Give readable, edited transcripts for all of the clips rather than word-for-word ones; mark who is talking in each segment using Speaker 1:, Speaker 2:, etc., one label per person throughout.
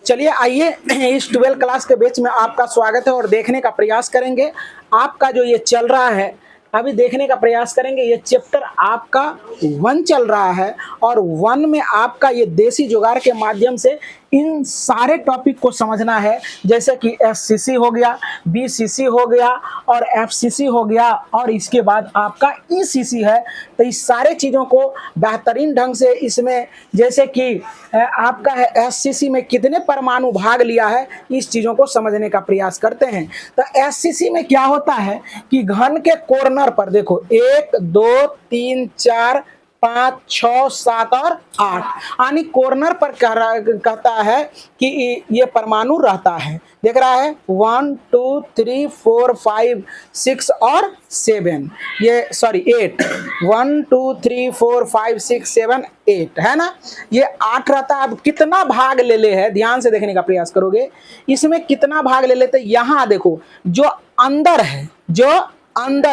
Speaker 1: चलिए आइए इस 12 क्लास के बैच में आपका स्वागत है और देखने का प्रयास करेंगे आपका जो ये चल रहा है, अभी देखने का प्रयास करेंगे। ये चैप्टर आपका 1 चल रहा है और 1 में आपका ये देसी जुगाड़ के माध्यम से इन सारे टॉपिक को समझना है, जैसे कि एससीसी हो गया, बीसीसी हो गया और एफसीसी हो गया और इसके बाद आपका ईसीसी है। तो इस सारे चीज़ों को बेहतरीन ढंग से इसमें, जैसे कि आपका है एससीसी में कितने परमाणु भाग लिया है, इस चीज़ों को समझने का प्रयास करते हैं। तो एससीसी में क्या होता है कि घन के कॉर्नर पर देखो 1 2 3 4 5 6 7 और 8 यानी कॉर्नर पर कहता है कि ये परमाणु रहता है। देख रहा है 1 2 3 4 5 6 और 7, ये सॉरी 8, 1 2 3 4 5 6 7 8 है ना, ये 8 रहता है। अब कितना भाग ले ले है, ध्यान से देखने का प्रयास करोगे इसमें कितना भाग ले लेते। यहाँ देखो जो अंदर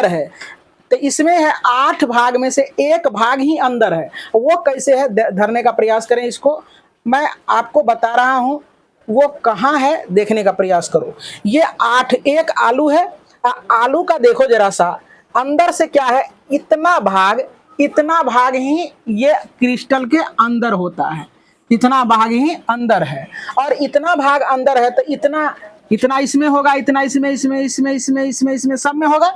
Speaker 1: है तो इसमें है 8 भाग में से 1 भाग ही अंदर है। वो कैसे है धरने का प्रयास करें, इसको मैं आपको बता रहा हूं, वो कहाँ है देखने का प्रयास करो। ये 8 एक आलू है, आलू का देखो जरा सा अंदर से क्या है, इतना भाग ही ये क्रिस्टल के अंदर होता है, इतना भाग ही अंदर है और इतना भाग अंदर है तो इतना इसमें होगा, इतना इसमें सब में होगा,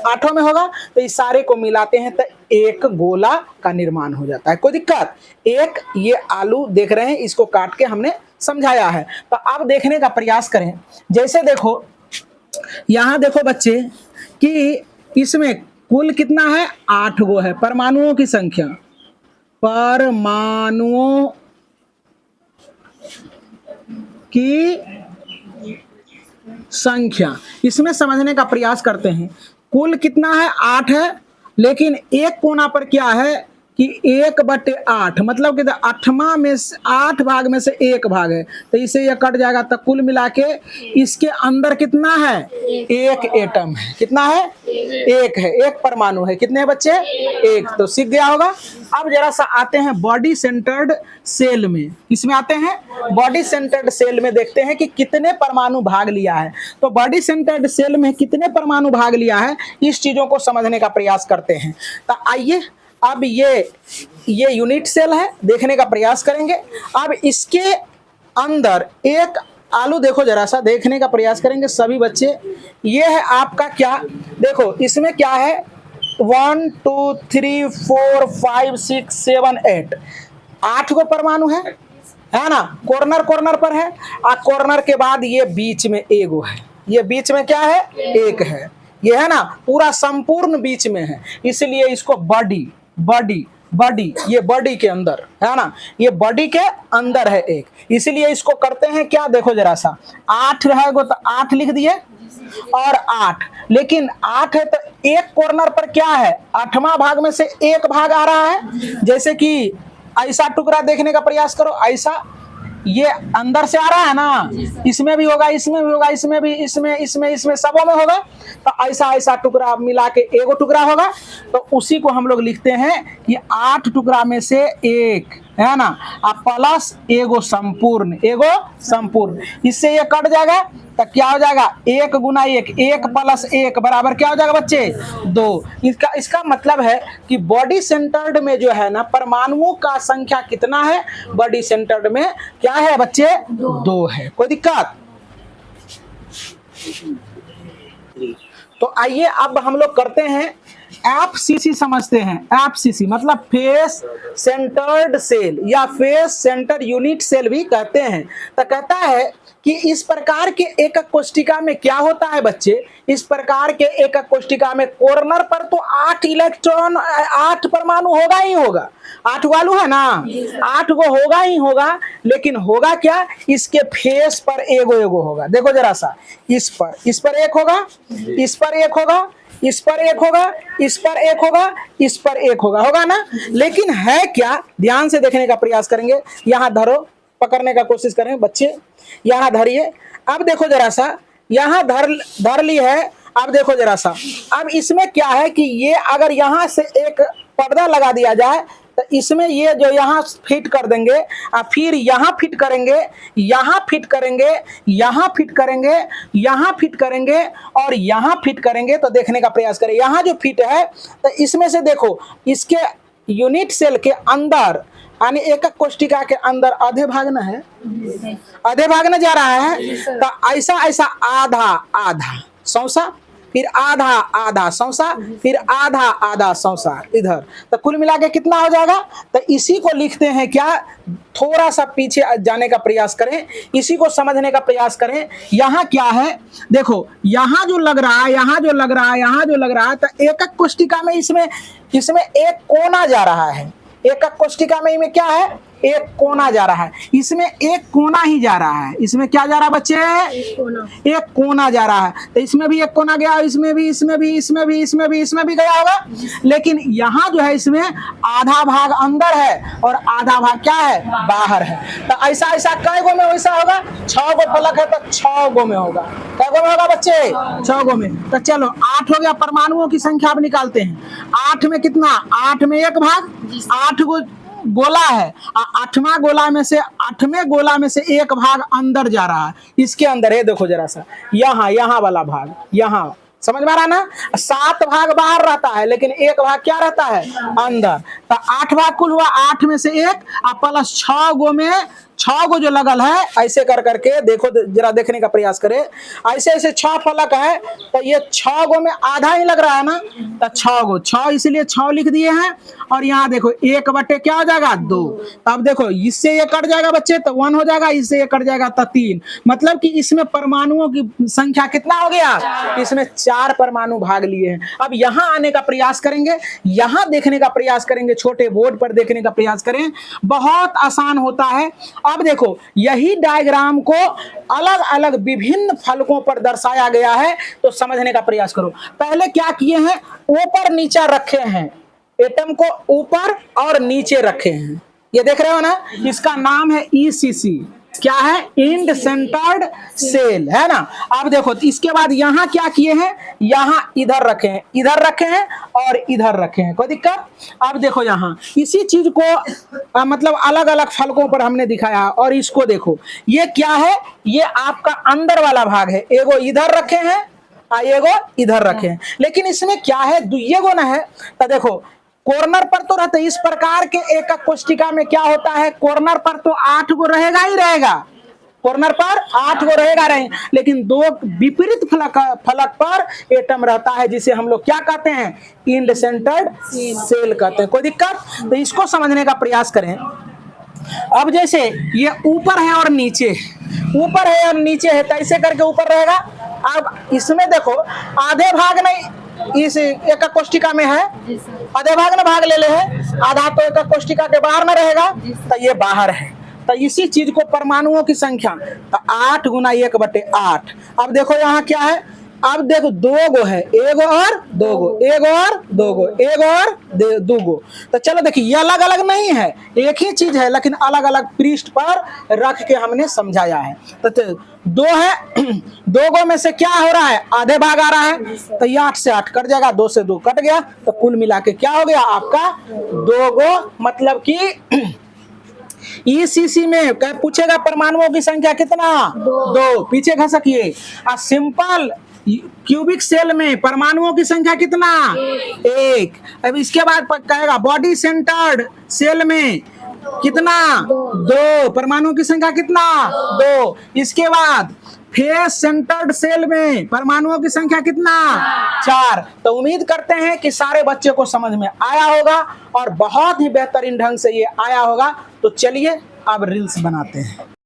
Speaker 1: 8 में होगा। तो इस सारे को मिलाते हैं तो एक गोला का निर्माण हो जाता है। कोई दिक्कत? एक ये आलू देख रहे हैं, इसको काट के हमने समझाया है। तो अब देखने का प्रयास करें, जैसे देखो यहाँ देखो बच्चे कि इसमें कुल कितना है, 8 गो है परमाणुओं की संख्या, परमाणुओं की संख्या इसमें समझने का प्रयास करते हैं। कुल कितना है, 8 है, लेकिन एक कोना पर क्या है कि 1/8 मतलब कि 8वां में 8 भाग में से 1 भाग है, तो इसे ये कट जाएगा। तो कुल मिला के इसके अंदर कितना है, 1 एटम है। कितना है, 1 है, 1 परमाणु है। कितने बच्चे, 1। तो सीख गया होगा। अब जरा सा आते हैं बॉडी सेंटर्ड सेल में, इसमें आते हैं बॉडी सेंटर्ड सेल में, देखते हैं कि कितने परमाणु भाग लिया है। तो बॉडी सेंटर्ड सेल में कितने परमाणु भाग लिया है, इस चीजों को समझने का प्रयास करते हैं। तो आइए अब ये यूनिट सेल है, देखने का प्रयास करेंगे। अब इसके अंदर एक आलू देखो जरा सा, देखने का प्रयास करेंगे सभी बच्चे। ये है आपका क्या, देखो इसमें क्या है 1 2 3 4 5 6 7 8, 8 गो परमाणु है ना, कॉर्नर पर है। और कॉर्नर के बाद ये बीच में एगो है, ये बीच में क्या है, 1 है, ये है ना, पूरा संपूर्ण बीच में है, इसलिए इसको बॉडी ये बॉडी के अंदर है ना, ये बॉडी के अंदर है 1, इसलिए इसको करते हैं क्या, देखो जरा सा 8 रहेगा तो 8 लिख दिए और 8, लेकिन 8 है तो एक कॉर्नर पर क्या है, 8वां भाग में से 1 भाग आ रहा है। जैसे कि ऐसा टुकड़ा देखने का प्रयास करो, ऐसा ये अंदर से आ रहा है ना, इसमें भी होगा, इसमें भी होगा, इसमें भी, इसमें सबों में होगा। तो ऐसा टुकड़ा मिला के एगो टुकड़ा होगा, तो उसी को हम लोग लिखते हैं कि 8 टुकड़ा में से 1 है ना, प्लस एगो संपूर्ण, इससे ये कट जाएगा तो क्या हो जाएगा, 1 गुना 1, 1 प्लस 1 बराबर क्या हो जाएगा बच्चे, 2। इसका मतलब है कि बॉडी सेंटर्ड में जो है ना परमाणुओं का संख्या कितना है, बॉडी सेंटर्ड में क्या है बच्चे, 2 है। कोई दिक्कत? तो आइए अब हम लोग करते हैं एफसीसी, समझते हैं। एफसीसी मतलब फेस सेंटर्ड सेल या फेस सेंटर यूनिट सेल भी कहते हैं। तो कहता है कि इस प्रकार के एकक कोष्टिका में क्या होता है बच्चे, इस प्रकार के एकक कोष्टिका में कॉर्नर पर तो 8 इलेक्ट्रॉन 8 परमाणु होगा ही होगा, 8 वालू है ना, 8 गो होगा ही होगा, लेकिन होगा क्या, इसके फेस पर एगो होगा। देखो जरा सा, इस पर 1 होगा, इस पर 1 होगा, इस पर 1 होगा, इस पर 1 होगा, इस पर 1 होगा ना। लेकिन है क्या, ध्यान से देखने का प्रयास करेंगे। यहाँ धरो, पकड़ने का कोशिश करें बच्चे, यहाँ धरिए। अब देखो जरा सा, यहाँ धर ली है। अब देखो जरा सा, अब इसमें क्या है कि ये अगर यहाँ से एक पर्दा लगा दिया जाए तो इसमें ये जो यहाँ फिट कर देंगे और फिर यहाँ फिट करेंगे, यहाँ फिट करेंगे, यहाँ फिट करेंगे, यहाँ फिट करेंगे और यहाँ फिट करेंगे। तो देखने का प्रयास करें, यहाँ जो फिट है तो इसमें से देखो इसके यूनिट सेल के अंदर यानी एक कोष्टिका के अंदर आधे भाग न है, आधे भाग न जा रहा है। तो ऐसा ऐसा आधा आधा सौसा, फिर आधा आधा सौसा, फिर आधा आधा सौसा इधर। तो कुल मिला के कितना हो जाएगा? तो इसी को लिखते हैं क्या, थोड़ा सा पीछे जाने का प्रयास करें, इसी को समझने का प्रयास करें। यहाँ क्या है देखो, यहाँ जो लग रहा है, यहाँ जो लग रहा है, यहाँ जो लग रहा है, तो एक कोष्टिका में इसमें एक कोना जा रहा है। एक कोष्टिका में क्या है? एक कोना जा रहा है। इसमें एक कोना ही जा रहा है। इसमें क्या जा रहा है बच्चे? एक कोना जा रहा है। तो इसमें भी एक कोना गया, इसमें भी, इसमें भी, इसमें भी, इसमें भी, इसमें भी गया होगा। लेकिन यहाँ जो है इसमें आधा भाग अंदर है और आधा भाग क्या है? बाहर है। तो ऐसा ऐसा कै गो में वैसा होगा? 6 गो फलक है तो 6 गो में होगा। कै गो में होगा बच्चे? 6 गो में। तो चलो 8 हो गया। परमाणुओं की संख्या अब निकालते हैं। 8 में कितना? 8 में एक भाग, 8 गो गोला है, 8वां गोला में से 8वें गोला में से एक भाग अंदर जा रहा है। इसके अंदर है देखो जरा सा, यहाँ वाला भाग, यहाँ समझ में आ रहा ना? 7 भाग बाहर रहता है लेकिन एक भाग क्या रहता है? अंदर। तो 8 भाग कुल हुआ, 8 में से एक प्लस 6 गो में 6 गो जो लगल है, ऐसे कर करके देखो जरा, देखने का प्रयास करें। ऐसे ऐसे 6 फलक है तो ये 6 गो में आधा ही लग रहा है ना, तो 6 गो, 6 इसलिए 6 लिख दिए हैं। और यहाँ देखो 1 बटे क्या हो जाएगा? 2। अब देखो इससे ये कट जाएगा बच्चे तो 1 हो जाएगा, इससे ये कट जाएगा तो 3। मतलब कि इसमें परमाणुओं की संख्या कितना हो गया? इसमें 4 परमाणु भाग लिए हैं। अब यहाँ आने का प्रयास करेंगे, यहाँ देखने का प्रयास करेंगे, छोटे बोर्ड पर देखने का प्रयास करें, बहुत आसान होता है। अब देखो यही डायग्राम को अलग अलग विभिन्न फलकों पर दर्शाया गया है, तो समझने का प्रयास करो। पहले क्या किए हैं? ऊपर नीचे रखे हैं, एटम को ऊपर और नीचे रखे हैं। ये देख रहे हो ना, इसका नाम है ECC। क्या है? एंड सेंटर्ड सेल, है ना। अब देखो इसके बाद यहाँ क्या किए हैं? यहाँ इधर रखे हैं, इधर रखे हैं और इधर रखे हैं। कोई दिक्कत? अब देखो यहाँ इसी चीज को मतलब अलग अलग फलकों पर हमने दिखाया। और इसको देखो, ये क्या है? ये आपका अंदर वाला भाग है। एगो इधर रखे हैं, एगो इधर रखे हैं। लेकिन इसमें क्या है? दुइये गो ना है। तो देखो कॉर्नर पर तो रहते, इस प्रकार के एक कोष्टिका में क्या होता है? कॉर्नर पर तो 8 गो रहेगा ही रहेगा, कॉर्नर पर 8 गो रहेगा रहे, लेकिन 2 विपरीत फलक पर एटम रहता है, जिसे हम लोग क्या कहते हैं? एंड सेंटर्ड सेल कहते हैं। कोई दिक्कत? तो इसको समझने का प्रयास करें। अब जैसे ये ऊपर है और नीचे, ऊपर है और नीचे है, तो ऐसे करके ऊपर रहेगा। अब इसमें देखो आधे भाग नहीं इस एक कोष्टिका में है, आधे भाग ना भाग ले ले है, आधा तो एक कोष्टिका के बाहर ना रहेगा, तो ये बाहर है। तो इसी चीज को परमाणुओं की संख्या, तो 8 गुना 1 बटे 8। अब देखो यहाँ क्या है? अब देखो 2 गो है, एगो और 2 गो, एगो और 2 गो, एगो और 2 गो। तो चलो देखिए ये अलग अलग नहीं है, एक ही चीज है लेकिन अलग अलग पृष्ठ पर रख के हमने समझाया है। तो 2 है, 2 गो में से क्या हो रहा है? आधे भाग आ रहा है। तो ये 8 से 8 कट जाएगा, 2 से 2 कट गया, तो कुल मिला के क्या हो गया आपका? 2 गो। मतलब कि ECC में क्या पूछेगा? परमाणुओं की संख्या कितना? 2। पीछे खसकिए। सिंपल क्यूबिक सेल में परमाणुओं की संख्या कितना? 1। अब इसके बाद कहेगा बॉडी सेंटर्ड सेल में कितना? 2। परमाणुओं की संख्या कितना? 2। इसके बाद फेस सेंटर्ड सेल में परमाणुओं की संख्या कितना? 4। तो उम्मीद करते हैं कि सारे बच्चे को समझ में आया होगा और बहुत ही बेहतरीन ढंग से ये आया होगा। तो चलिए अब रील्स बनाते हैं।